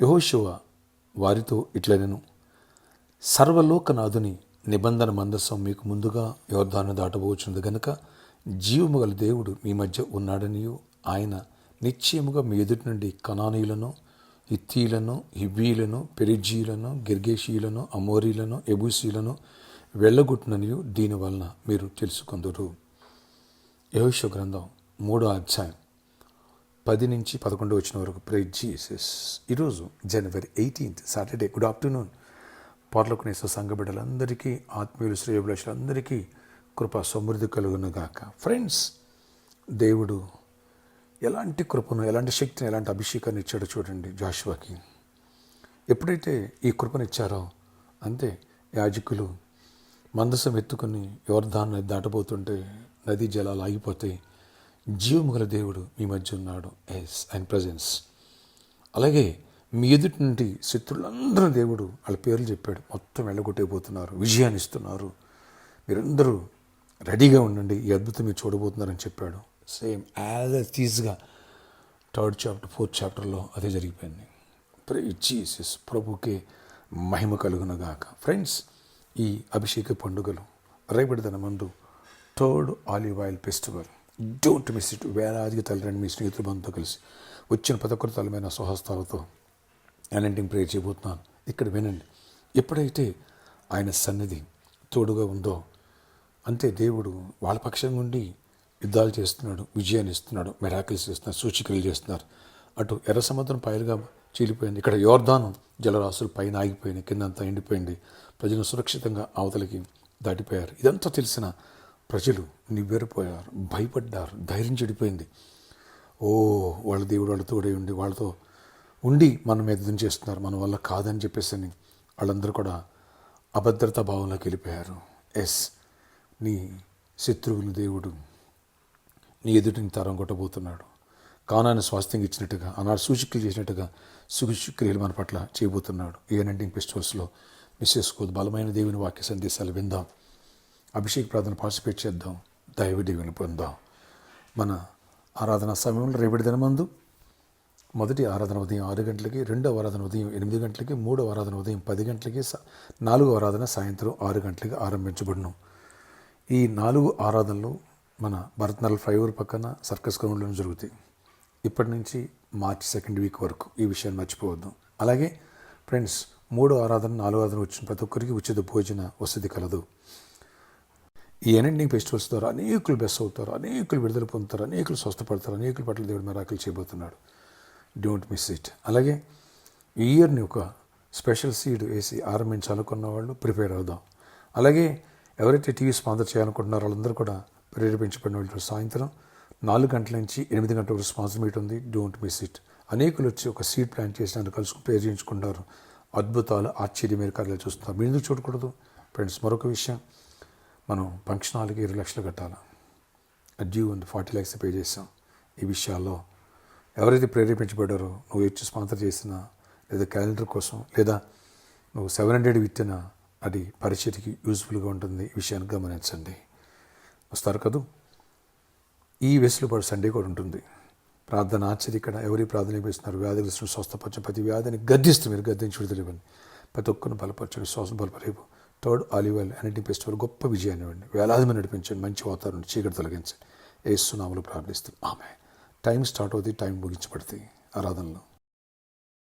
యెహోషువ వారితో ఇట్లనెను, సర్వలోకనాథుని నిబంధన మందసం మీకు ముందుగా యొర్దాను దాటబోచున్నది గనుక జీవము గల దేవుడు మీ మధ్య ఉన్నాడనియు ఆయన నిశ్చయముగా మీ ఎదుటి నుండి కనానీయులను, హిత్తీయులను, హివ్వీయులను, పెరిజీయులను, గిర్గేషీయులను, అమోరీలను, ఎబూసీయులను వెళ్ళగొట్టుననియు దీని వలన మీరు తెలుసుకొందురు. యెహోషువ గ్రంథం 3వ అధ్యాయం 10-11 వచ్చిన వరకు. Praise Jesus. ఈరోజు జనవరి 18 సాటర్డే. Good afternoon. పార్లకునే సంఘ బిడ్డలందరికీ, ఆత్మీయులు, శ్రేయోభిలాషులందరికీ కృప సమృద్ధి కలుగునుగాక. ఫ్రెండ్స్, దేవుడు ఎలాంటి కృపను, ఎలాంటి శక్తిని, ఎలాంటి అభిషేకాన్ని ఇచ్చాడో చూడండి జాషువాకి. ఎప్పుడైతే ఈ కృపనిచ్చారో అంతే యాజకులు మందసం ఎత్తుకుని యొర్దాను నది దాటబోతుంటే నదీ జలాలు ఆగిపోతాయి. జీవము గల దేవుడు మీ మధ్య ఉన్నాడు. Yes and presence. అలాగే మీ ఎదుటి నుండి శత్రులందరూ దేవుడు వాళ్ళ పేర్లు చెప్పాడు. మొత్తం వెళ్ళగొట్టేపోతున్నారు, విజయాన్ని ఇస్తున్నారు. మీరందరూ రెడీగా ఉండండి, ఈ అద్భుతం మీరు చూడబోతున్నారని చెప్పాడు. Same as ఈజ్గా 3rd chapter 4th చాప్టర్లో అదే జరిగిపోయింది. Praise Jesus. ప్రభుకే మహిమ కలుగునగాక. ఫ్రెండ్స్, ఈ అభిషేక పండుగలు రేపటిదన మందు 3rd olive oil festival. Don't miss it. వేలాదిగా తల్లిరండి మీ స్నేహితుల బంధుతో కలిసి. వచ్చిన ప్రతి ఒక్కరి తలమైన స్వహస్తాలతో అనంటింగ్ ప్రేయర్ చేయబోతున్నాను. ఇక్కడ వినండి. ఎప్పుడైతే ఆయన సన్నిధి తోడుగా ఉందో అంతే దేవుడు వాళ్ళ పక్షం నుండి యుద్ధాలు చేస్తున్నాడు, విజయాన్ని ఇస్తున్నాడు, మిరాకిల్స్ చేస్తున్నాడు, సూచికలు చేస్తున్నారు. అటు ఎర్ర సముద్రం పైరుగా చీలిపోయింది. ఇక్కడ యోర్దాను జలరాశులు పైన ఆగిపోయినాయి, కిందంతా ఎండిపోయింది. ప్రజలు సురక్షితంగా అవతలికి దాటిపోయారు. ఇదంతా తెలిసిన ప్రజలు నివ్వెరపోయారు, భయపడ్డారు, ధైర్యం చెడిపోయింది. వాళ్ళ దేవుడు వాళ్ళ తోడే ఉండి వాళ్ళతో ఉండి మనం యుద్ధం చేస్తున్నారు, మన వల్ల కాదని చెప్పేసి అని వాళ్ళందరూ కూడా అభద్రతా భావంలోకి వెళ్ళిపోయారు. ఎస్, నీ శత్రువుని దేవుడు నీ ఎదుటిని తరం కొట్టబోతున్నాడు. కానాన్ని స్వాస్థ్యంగా ఇచ్చినట్టుగా, ఆనాడు సూచికలు చేసినట్టుగా సూచిక్రియలు మన పట్ల చేయబోతున్నాడు. ఈ అనంటింగ్ ఫెస్టివల్స్లో మిస్ చేసుకోవద్దు. బలమైన దేవుని వాక్య సందేశాలు విందాం, అభిషేక ప్రార్థన పార్టిసిపేట్ చేద్దాం, దైవ దేవుని పొందాం. మన ఆరాధన సమయంలో రేపటి దినమందు మొదటి ఆరాధన ఉదయం 6 గంటలకి, రెండవ ఆరాధన ఉదయం 8 గంటలకి, మూడవ ఆరాధన ఉదయం 10 గంటలకి, నాలుగవ ఆరాధన సాయంత్రం 6 గంటలకి ఆరంభించబడును. ఈ 4 ఆరాధనలు మన భరత్నగర్ ఫ్లైఓవర్ పక్కన సర్కస్ గ్రౌండ్లో జరుగుతాయి. ఇప్పటి నుంచి మార్చి 2nd వీక్ వరకు. ఈ విషయాన్ని మర్చిపోవద్దు. అలాగే ఫ్రెండ్స్, 3వ ఆరాధన 4వ ఆరాధన వచ్చిన ప్రతి ఒక్కరికి ఉచిత భోజన వసతి కలదు. ఈ ఎనండింగ్ ఫెస్టివల్స్ ద్వారా అనేకులు బెస్ అవుతారు, అనేకులు విడుదల పొందుతారు, అనేకులు స్వస్థపడతారు, అనేకుల పట్ల దేవుడు మిరాకిల్ చేయబోతున్నాడు. Don't miss it. అలాగే ఈ ఇయర్ని ఒక స్పెషల్ సీడ్ వేసి ఆరంభించాలనుకున్న వాళ్ళు ప్రిపేర్ అవుదాం. అలాగే ఎవరైతే టీవీ స్పాన్సర్ చేయాలనుకుంటున్నారో వాళ్ళందరూ కూడా ప్రేరేపించబడిన వాళ్ళు సాయంత్రం 4 గంటల నుంచి 8 గంటల వరకు స్పాన్సర్ మీట్ ఉంది. Don't miss it. అనేకులు వచ్చి ఒక సీడ్ ప్లాన్ చేసినందుకు కలుసుకుని ప్రేర్ చేయించుకుంటారు. అద్భుతాలు, ఆశ్చర్యమైన కార్యాలు చూస్తున్నారు. మీరు ఎందుకు చూడకూడదు ఫ్రెండ్స్? మరొక విషయం, మనం ఫంక్షన్ హాల్కి 20 లక్షలు కట్టాలి. డ్యూ ఉంది, 40 lakhs పే చేసాం. ఈ విషయాల్లో ఎవరైతే ప్రేరేపించబడ్డారో, నువ్వు వచ్చి స్పాన్సర్ చేసినా, లేదా క్యాలెండర్ కోసం, లేదా నువ్వు 700 విత్తినా అది పరిచయకి యూజ్ఫుల్గా ఉంటుంది. ఈ విషయాన్ని గమనించండి. వస్తారు కదూ. ఈ వెసులుబాటు సండే కూడా ఉంటుంది. ప్రార్థన ఆశ్చర్య. ఇక్కడ ఎవరి ప్రార్థన వేస్తున్నారు? వ్యాధిగ్రస్తులు స్వస్థపరచు, ప్రతి వ్యాధిని గద్దిస్తూ మీరు గద్దించి విడుదలవ్వండి. ప్రతి ఒక్కరిని బలపరచండి, విశ్వాసం బలపరేపు. 3rd ఆలివ్ ఆయిల్ అనంటింగ్ ఫెస్టివల్ గొప్ప విజయాన్ని ఇవ్వండి. వేలాది మంది నడిపించండి. మంచి వాతావరణం, చీకటి తొలగించండి. యేసు నామములో ప్రార్థిస్తాం. ఆమేన్. టైం స్టార్ట్ అవుతుంది, టైం ముగించబడుతుంది ఆరాధనలో.